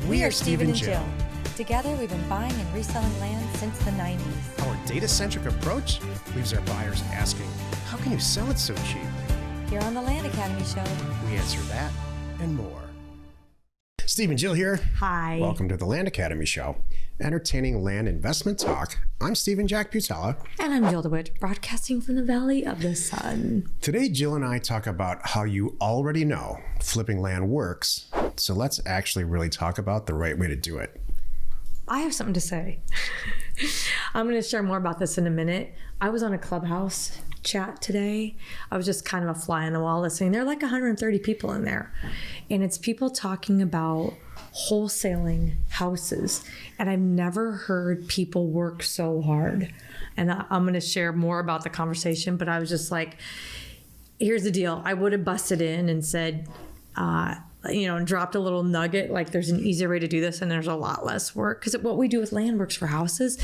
We are Steve and Jill. Together, we've been buying and reselling land since the 90s. Our data-centric approach leaves our buyers asking, how can you sell it so cheap? Here on the Land Academy Show, We answer that and more. Steve and Jill here. Hi. Welcome to the Land Academy Show, entertaining land investment talk. I'm Stephen Jack Butala. And I'm Jill DeWitt, broadcasting from the Valley of the Sun. Today, Jill and I talk about how you already know flipping land works. So let's actually really talk about the right way to do it. I have something to say. I'm going to share more about this in a minute. I was on a Clubhouse chat today. I was just kind of a fly on the wall listening. There are like 130 people in there. And it's people talking about wholesaling houses. And I've never heard people work so hard. And I'm going to share more about the conversation. But I was just like, here's the deal. I would have busted in and said, and dropped a little nugget, like there's an easier way to do this and there's a lot less work. Because what we do with land works for houses,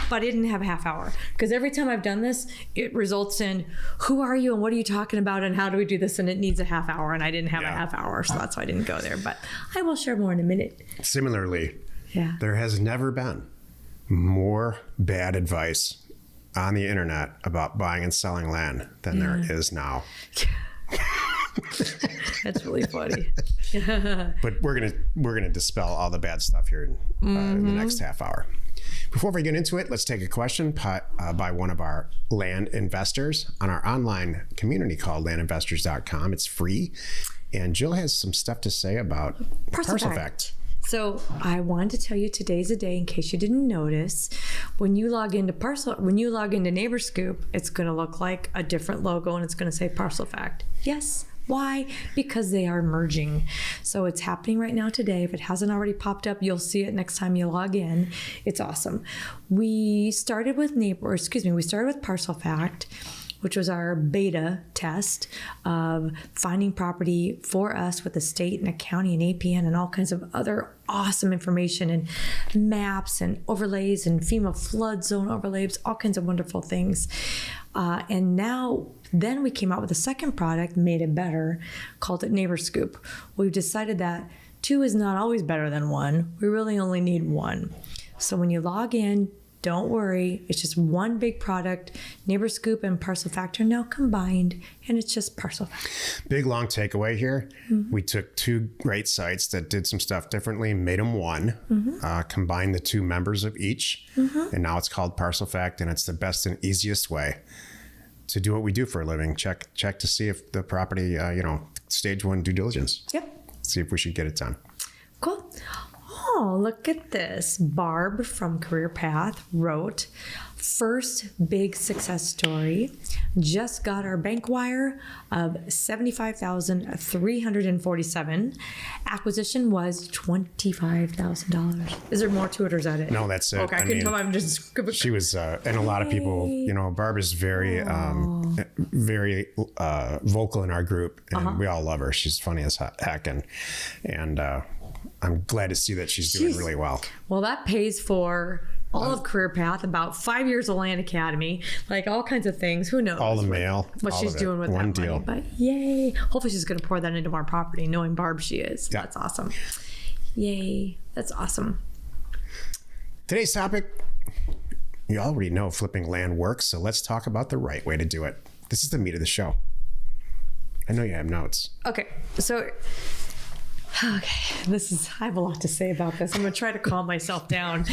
but I didn't have a half hour. Because every time I've done this, it results in, who are you and what are you talking about and how do we do this? And it needs a half hour and I didn't have a half hour, so that's why I didn't go there. But I will share more in a minute. Similarly, there has never been more bad advice on the internet about buying and selling land than there is now. That's really funny. But we're gonna dispel all the bad stuff here in the next half hour. Before we get into it, let's take a question by one of our land investors on our online community called landinvestors.com. It's free, and Jill has some stuff to say about parcel fact. So I wanted to tell you today's a day in case you didn't notice. When you log into NeighborScoop, it's going to look like a different logo and it's going to say Parcel Fact. Yes. Why? Because they are merging. So it's happening right now today. If it hasn't already popped up, you'll see it next time you log in. It's awesome. We started with Parcel Fact, which was our beta test of finding property for us with the state and a county and APN and all kinds of other awesome information and maps and overlays and FEMA flood zone overlays, all kinds of wonderful things. Then we came out with a second product, made it better, called it NeighborScoop. We've decided that 2 is not always better than 1. We really only need 1. So when you log in, don't worry, it's just one big product. NeighborScoop and Parcel Fact are now combined, and it's just Parcel Fact. Big long takeaway here. We took 2 great sites that did some stuff differently, made them one, combined the 2 members of each, and now it's called Parcel Fact, and it's the best and easiest way to do what we do for a living. Check to see if the property, stage 1 due diligence. Yep. See if we should get it done. Cool. Oh, look at this. Barb from Career Path wrote, first big success story. Just got our bank wire of $75,347. Acquisition was $25,000. Is there more to it or is that it? No, that's it. Okay, I couldn't tell. I'm just. She was, and a lot of people, Barb is very, very vocal in our group, and we all love her. She's funny as heck, and I'm glad to see that she's doing really well. Well, that pays for all of Career Path, about 5 years of Land Academy, like all kinds of things. Who knows? All the mail. What she's doing with that money. But yay. Hopefully she's going to pour that into more property, knowing Barb she is. Yeah. That's awesome. Yay. That's awesome. Today's topic, you already know flipping land works, so let's talk about the right way to do it. This is the meat of the show. I know you have notes. Okay. I have a lot to say about this. I'm going to try to calm myself down.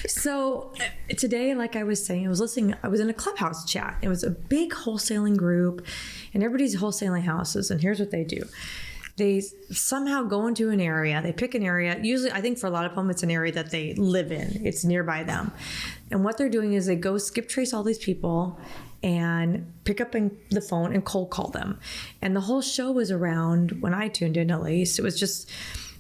So today, like I was saying, I was in a Clubhouse chat. It was a big wholesaling group and everybody's wholesaling houses. And here's what they do. They somehow go into an area, they pick an area. Usually, I think for a lot of them, it's an area that they live in. It's nearby them. And what they're doing is they go skip trace all these people and pick up the phone and cold call them. And the whole show was around, when I tuned in at least, it was just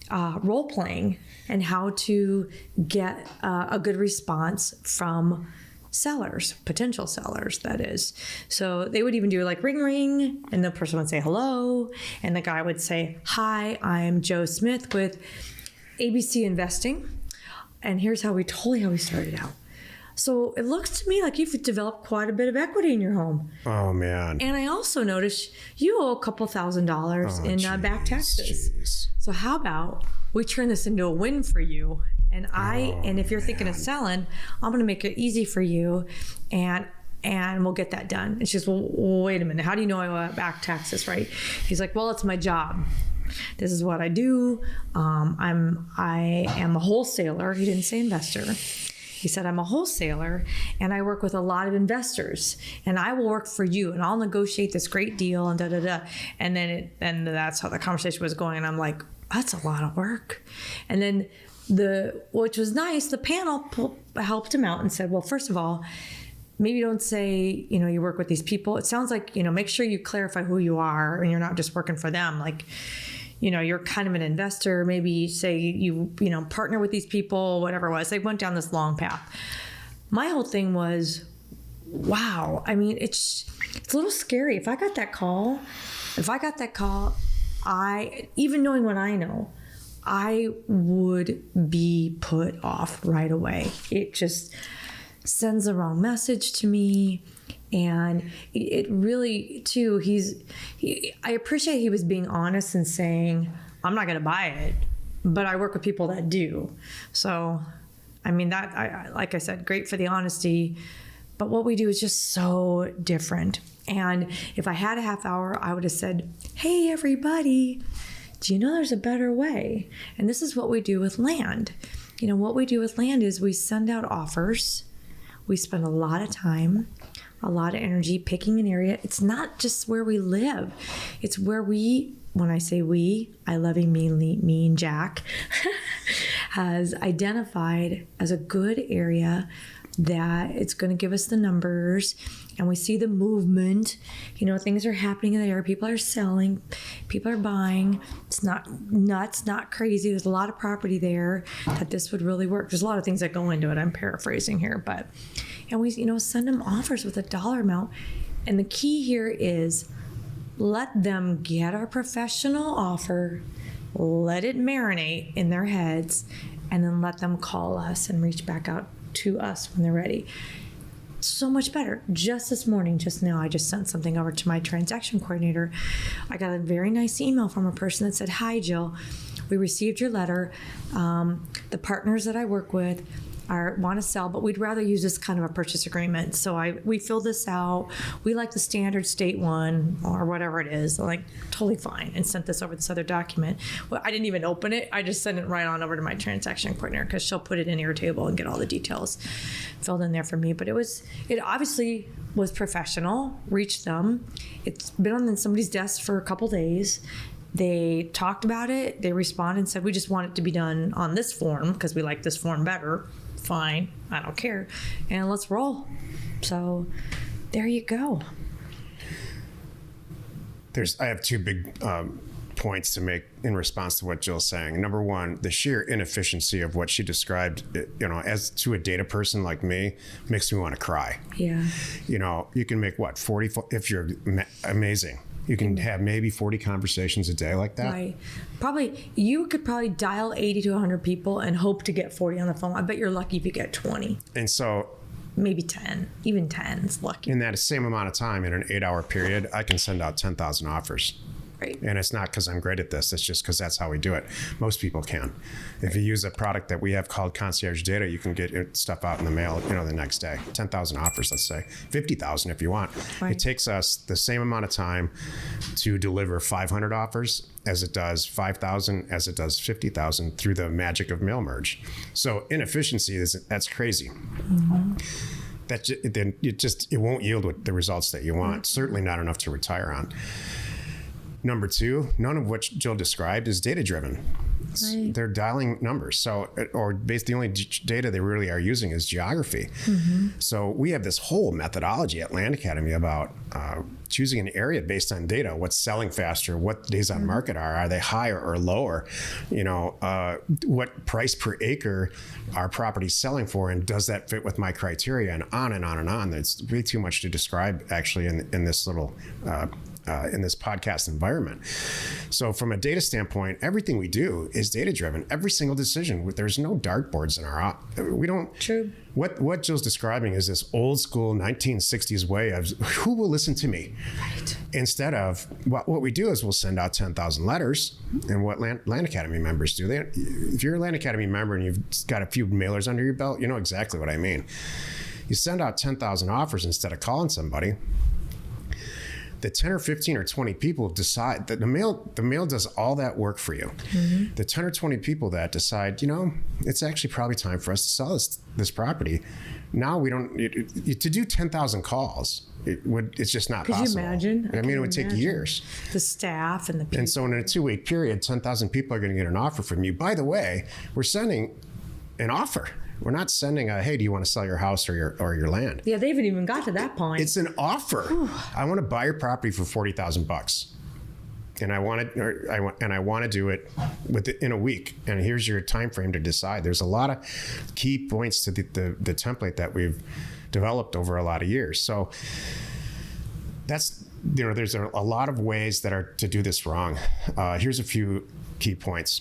role playing and how to get a good response from sellers, potential sellers, that is. So they would even do like ring, ring, and the person would say hello. And the guy would say, hi, I'm Joe Smith with ABC Investing. And here's how we started out. So it looks to me like you've developed quite a bit of equity in your home. Oh, man. And I also noticed you owe a couple $1,000s in back taxes. Geez. So how about we turn this into a win for you. And and if you're thinking of selling, I'm going to make it easy for you. And we'll get that done. And she goes, well, wait a minute. How do you know I owe back taxes, right? He's like, well, it's my job. This is what I do. I am a wholesaler. He didn't say investor. He said, I'm a wholesaler and I work with a lot of investors and I will work for you and I'll negotiate this great deal and And then that's how the conversation was going. And I'm like, that's a lot of work. And then which was nice, the panel helped him out and said, well, first of all, maybe don't say, you work with these people. It sounds like, make sure you clarify who you are and you're not just working for them. Like, you're kind of an investor. Maybe say you partner with these people, whatever it was. They went down this long path. My whole thing was, wow. I mean, it's a little scary. If I got that call, even knowing what I know, I would be put off right away. It just sends the wrong message to me. And it really, too, I appreciate he was being honest and saying, I'm not going to buy it, but I work with people that do. So, I mean, like I said, great for the honesty, but what we do is just so different. And if I had a half hour, I would have said, hey, everybody, do you know there's a better way? And this is what we do with land. What we do with land is we send out offers. We spend a lot of time, a lot of energy picking an area. It's not just where we live. It's where when I say we, I loving me and Jack, has identified as a good area that it's going to give us the numbers and we see the movement. Things are happening in the area. People are selling, people are buying. It's not nuts, not crazy. There's a lot of property there that this would really work. There's a lot of things that go into it. I'm paraphrasing here, and we, send them offers with a dollar amount. And the key here is let them get our professional offer, let it marinate in their heads, and then let them call us and reach back out to us when they're ready. So much better. Just this morning, just now, I just sent something over to my transaction coordinator. I got a very nice email from a person that said, hi, Jill. We received your letter. The partners that I work with want to sell, but we'd rather use this kind of a purchase agreement. So we filled this out. We like the standard state one or whatever it is. I'm like, totally fine, and sent this over this other document. Well, I didn't even open it. I just sent it right on over to my transaction coordinator because she'll put it in Airtable and get all the details filled in there for me. But it obviously was professional. Reached them. It's been on somebody's desk for a couple days. They talked about it. They responded and said, we just want it to be done on this form because we like this form better. Fine, I don't care, and let's roll. So there you go. I have two big points to make in response to what Jill's saying. Number one, the sheer inefficiency of what she described, as to a data person like me, makes me want to cry. Yeah. You can make 40, if you're amazing. You can have maybe 40 conversations a day like that. Right. You could probably dial 80 to 100 people and hope to get 40 on the phone. I bet you're lucky if you get 20. And so maybe 10, even 10 is lucky. In that same amount of time, in an 8-hour period, I can send out 10,000 offers. Right. And it's not because I'm great at this. It's just because that's how we do it. Most people can. If you use a product that we have called Concierge Data, you can get stuff out in the mail, the next day. 10,000 offers, let's say. 50,000 if you want. Right. It takes us the same amount of time to deliver 500 offers as it does 5,000, as it does 50,000 through the magic of mail merge. So inefficiency, that's crazy. Mm-hmm. It won't yield the results that you want. Certainly not enough to retire on. Number two, none of what Jill described is data-driven. Right. They're dialing numbers. The only data they really are using is geography. Mm-hmm. So we have this whole methodology at Land Academy about choosing an area based on data. What's selling faster? What days on market are they higher or lower? What price per acre are properties selling for, and does that fit with my criteria? And on and on and on. There's way too much to describe actually in this little in this podcast environment. So from a data standpoint, everything we do is data driven. Every single decision, there's no dartboards in our, we don't. True. What Jill's describing is this old school 1960s way of who will listen to me. Right. Instead of what we do is we'll send out 10,000 letters, and what Land Academy members do. If you're a Land Academy member and you've got a few mailers under your belt, you know exactly what I mean. You send out 10,000 offers instead of calling somebody. The 10 or 15 or 20 people decide that the mail does all that work for you. Mm-hmm. The 10 or 20 people that decide, it's actually probably time for us to sell this property. Now we don't to do 10,000 calls. It's just not possible. Could you imagine? It would take years. The staff and the people. And so in a 2-week period, 10,000 people are going to get an offer from you. By the way, we're sending an offer. We're not sending a, hey, do you want to sell your house or your land? Yeah, they haven't even got to that point. It's an offer. I want to buy your property for $40,000, and I want to do it in a week. And here's your time frame to decide. There's a lot of key points to the template that we've developed over a lot of years. So that's there's a lot of ways that are to do this wrong. Here's a few key points.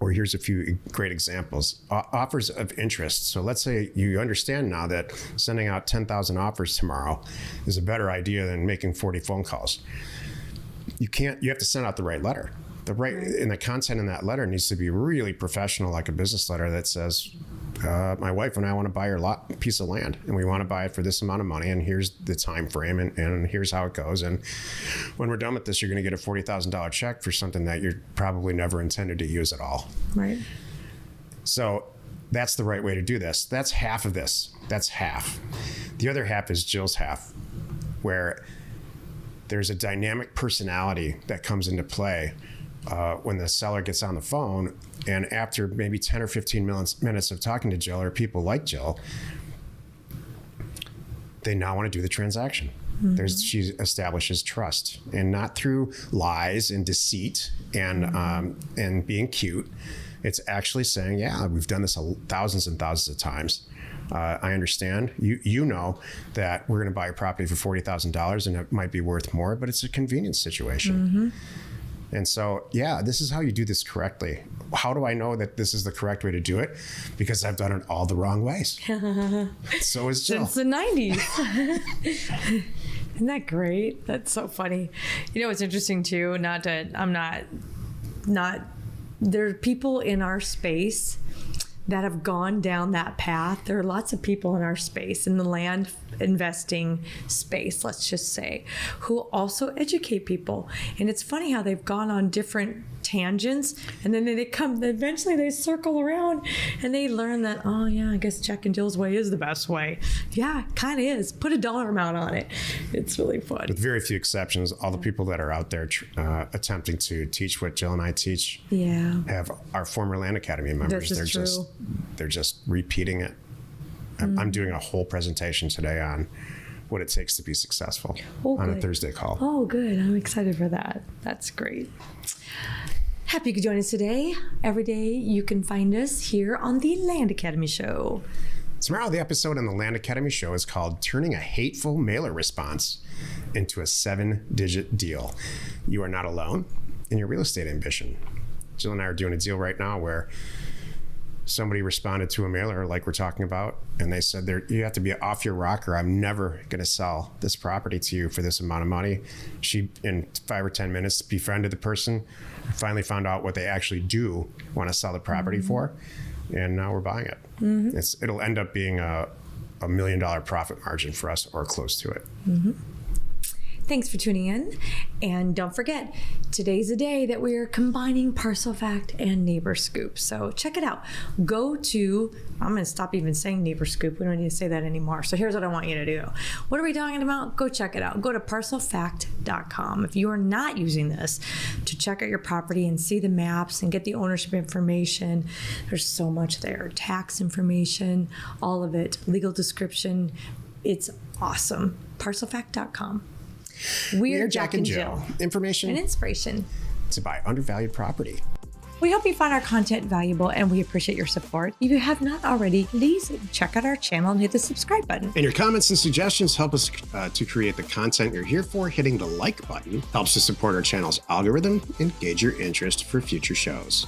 Or here's a few great examples. Offers of interest. So let's say you understand now that sending out 10,000 offers tomorrow is a better idea than making 40 phone calls. You have to send out the right letter. And the content in that letter needs to be really professional, like a business letter that says, my wife and I want to buy your piece of land, and we want to buy it for this amount of money, and here's the time frame, and here's how it goes. And when we're done with this, you're going to get a $40,000 check for something that you're probably never intended to use at all. Right. So that's the right way to do this. That's half of this. That's half. The other half is Jill's half, where there's a dynamic personality that comes into play when the seller gets on the phone, and after maybe 10 or 15 minutes of talking to Jill or people like Jill, they now want to do the transaction. Mm-hmm. She establishes trust, and not through lies and deceit and being cute. It's actually saying, yeah, we've done this thousands and thousands of times. I understand. You know that we're going to buy a property for $40,000 and it might be worth more, but it's a convenience situation. Mm-hmm. And so, yeah, this is how you do this correctly. How do I know that this is the correct way to do it? Because I've done it all the wrong ways. So is Jill. Since the 90s. Isn't that great? That's so funny. What's interesting too, there are people in our space that have gone down that path. There are lots of people in our space, in the land investing space, let's just say, who also educate people. And it's funny how they've gone on different tangents, and then eventually they circle around and they learn that, oh yeah, I guess Jack and Jill's way is the best way. Yeah, kind of is. Put a dollar amount on it. It's really fun. With very few exceptions, all the people that are out there attempting to teach what Jill and I teach have our former Land Academy members. They're just repeating it. I'm doing a whole presentation today on what it takes to be successful on a Thursday call. Oh, good. I'm excited for that. That's great. Happy you could join us today. Every day you can find us here on the Land Academy Show. Tomorrow, the episode on the Land Academy Show is called Turning a Hateful Mailer Response into a 7-Digit Deal. You are not alone in your real estate ambition. Jill and I are doing a deal right now where somebody responded to a mailer like we're talking about, and they said, you have to be off your rocker. I'm never going to sell this property to you for this amount of money. She, in 5 or 10 minutes, befriended the person, finally found out what they actually do want to sell the property for, and now we're buying it. Mm-hmm. It'll end up being a $1 million profit margin for us, or close to it. Mm-hmm. Thanks for tuning in. And don't forget, today's the day that we are combining Parcel Fact and Neighbor Scoop. So check it out. I'm going to stop even saying Neighbor Scoop. We don't need to say that anymore. So here's what I want you to do. What are we talking about? Go check it out. Go to parcelfact.com. If you are not using this to check out your property and see the maps and get the ownership information, there's so much there. Tax information, all of it, legal description. It's awesome. Parcelfact.com. We are Jack and Jill. Information and inspiration to buy undervalued property. We hope you find our content valuable and we appreciate your support. If you have not already, please check out our channel and hit the subscribe button. And your comments and suggestions help us to create the content you're here for. Hitting the like button helps to support our channel's algorithm and gauge your interest for future shows.